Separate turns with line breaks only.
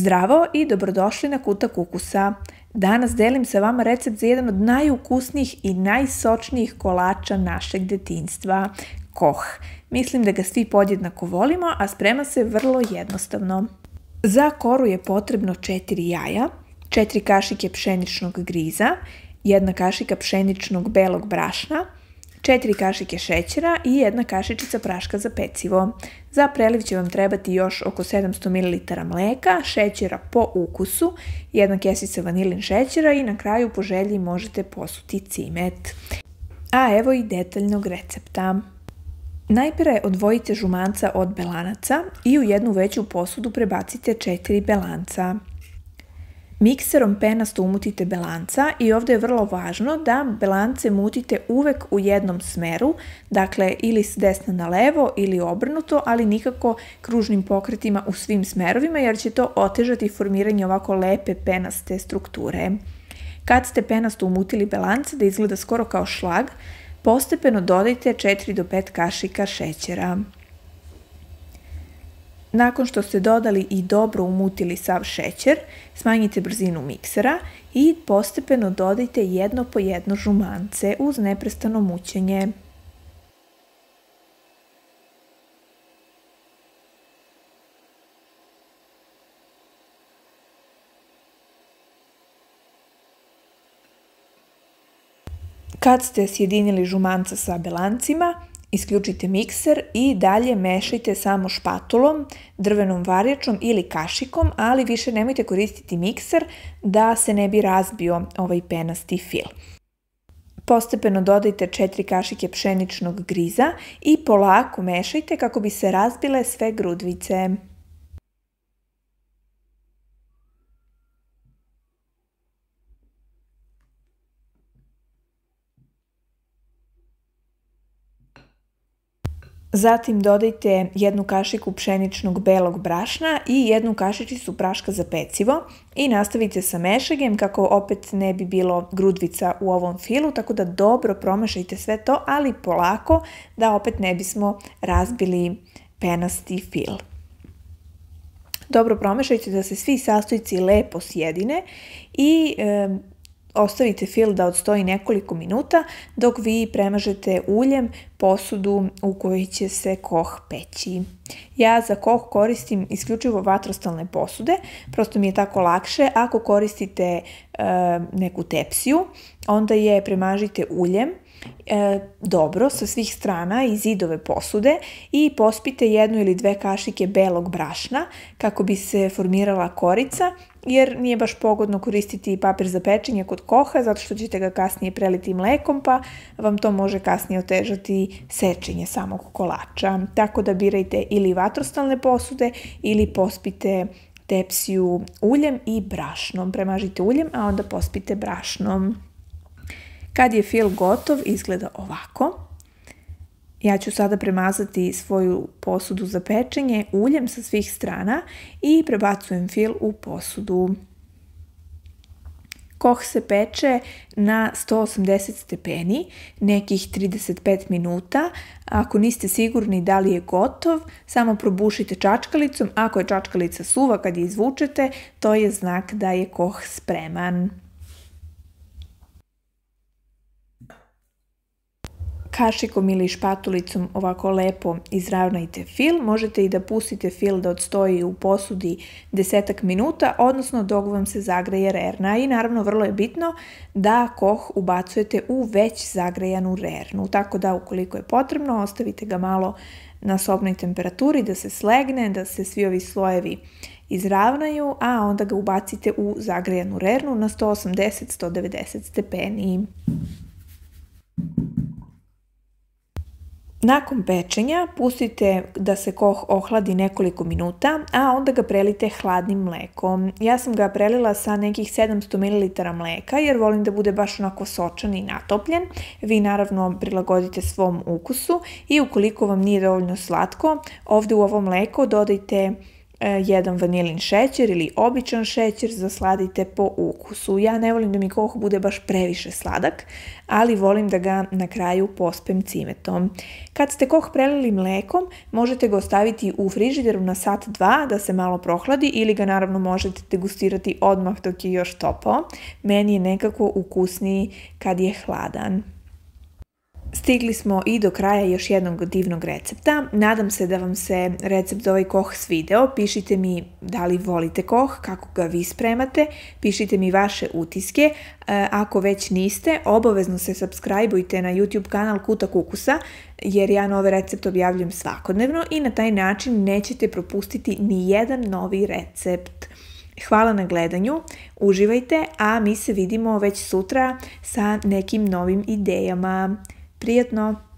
Zdravo i dobrodošli na Kutak ukusa. Danas delim sa vama recept za jedan od najukusnijih i najsočnijih kolača našeg detinjstva, Koh. Mislim da ga svi podjednako volimo, a sprema se vrlo jednostavno. Za koru je potrebno 4 jaja, 4 kašike pšeničnog griza, 1 kašika pšeničnog belog brašna, 4 kašike šećera i 1 kašičica praška za pecivo. Za preliv će vam trebati još oko 700 ml mleka, šećera po ukusu, 1 kesica vanilin šećera i na kraju po želji možete posuti cimet. A evo i detaljnog recepta. Najprije odvojite žumanca od belanaca i u jednu veću posudu prebacite 4 belanca. Mikserom penasto umutite belanca i ovdje je vrlo važno da belance mutite uvek u jednom smeru, dakle ili s desna na levo ili obrnuto, ali nikako kružnim pokretima u svim smerovima jer će to otežati formiranje ovako lepe penaste strukture. Kad ste penasto umutili belance da izgleda skoro kao šlag, postepeno dodajte 4 do 5 kašika šećera. Nakon što ste dodali i dobro umutili sav šećer, smanjite brzinu miksera i postepeno dodajte jedno po jedno žumance uz neprestano mućenje. Kad ste sjedinili žumanca sa belancima, isključite mikser i dalje mešajte samo špatulom, drvenom varjačom ili kašikom, ali više nemojte koristiti mikser da se ne bi razbio ovaj penasti fil. Postepeno dodajte 4 kašike pšeničnog griza i polako mešajte kako bi se razbile sve grudvice. Zatim dodajte 1 kašiku pšeničnog belog brašna i 1 kašičicu praška za pecivo i nastavite sa mešanjem kako opet ne bi bilo grudvica u ovom filu, tako da dobro promešajte sve to, ali polako da opet ne bismo razbili penasti fil. Dobro promešajte da se svi sastojci lepo sjedine i ostavite fil da odstoji nekoliko minuta dok vi premažete uljem posudu u kojoj će se koh peći. Ja za koh koristim isključivo vatrostalne posude, prosto mi je tako lakše. Ako koristite neku tepsiju, onda je premažite uljem dobro sa svih strana i zidove posude i pospite 1 ili 2 kašike belog brašna kako bi se formirala korica, jer nije baš pogodno koristiti papir za pečenje kod koha zato što ćete ga kasnije preliti mlekom pa vam to može kasnije otežati sečenje samog kolača. Tako da birajte ili vatrostalne posude ili pospite tepsiju uljem i brašnom. Premažite uljem, a onda pospite brašnom. Kad je fil gotov, izgleda ovako. Ja ću sada premazati svoju posudu za pečenje uljem sa svih strana i prebacujem fil u posudu. Koh se peče na 180 stepeni, nekih 35 minuta. Ako niste sigurni da li je gotov, samo probušite čačkalicom. Ako je čačkalica suva kad je izvučete, to je znak da je koh spreman. Kašikom ili špatulicom ovako lepo izravnajte fil. Možete i da pustite fil da odstoji u posudi 10 minuta, odnosno dok vam se zagreje rerna. I naravno vrlo je bitno da koh ubacujete u već zagrejanu rernu. Tako da ukoliko je potrebno, ostavite ga malo na sobnoj temperaturi da se slegne, da se svi ovi slojevi izravnaju, a onda ga ubacite u zagrejanu rernu na 180-190 stepeni. Nakon pečenja pustite da se koh ohladi nekoliko minuta, a onda ga prelite hladnim mlekom. Ja sam ga prelila sa nekih 700 ml mleka jer volim da bude baš onako sočan i natopljen. Vi naravno prilagodite svom ukusu i ukoliko vam nije dovoljno slatko, ovdje u ovo mleko dodajte jedan vanilin šećer ili običan šećer, zasladite po ukusu. Ja ne volim da mi koh bude baš previše sladak, ali volim da ga na kraju pospem cimetom. Kad ste koh prelili mlekom, možete ga ostaviti u frižideru na sat, dva da se malo prohladi ili ga naravno možete degustirati odmah dok je još topao. Meni je nekako ukusniji kad je hladan. Stigli smo i do kraja još jednog divnog recepta. Nadam se da vam se recept za ovaj koh svideo. Pišite mi da li volite koh, kako ga vi spremate. Pišite mi vaše utiske. Ako već niste, obavezno se subscribeujte na YouTube kanal Kutak ukusa, jer ja nove recepte objavljujem svakodnevno i na taj način nećete propustiti ni jedan novi recept. Hvala na gledanju, uživajte, a mi se vidimo već sutra sa nekim novim idejama. Prijetno!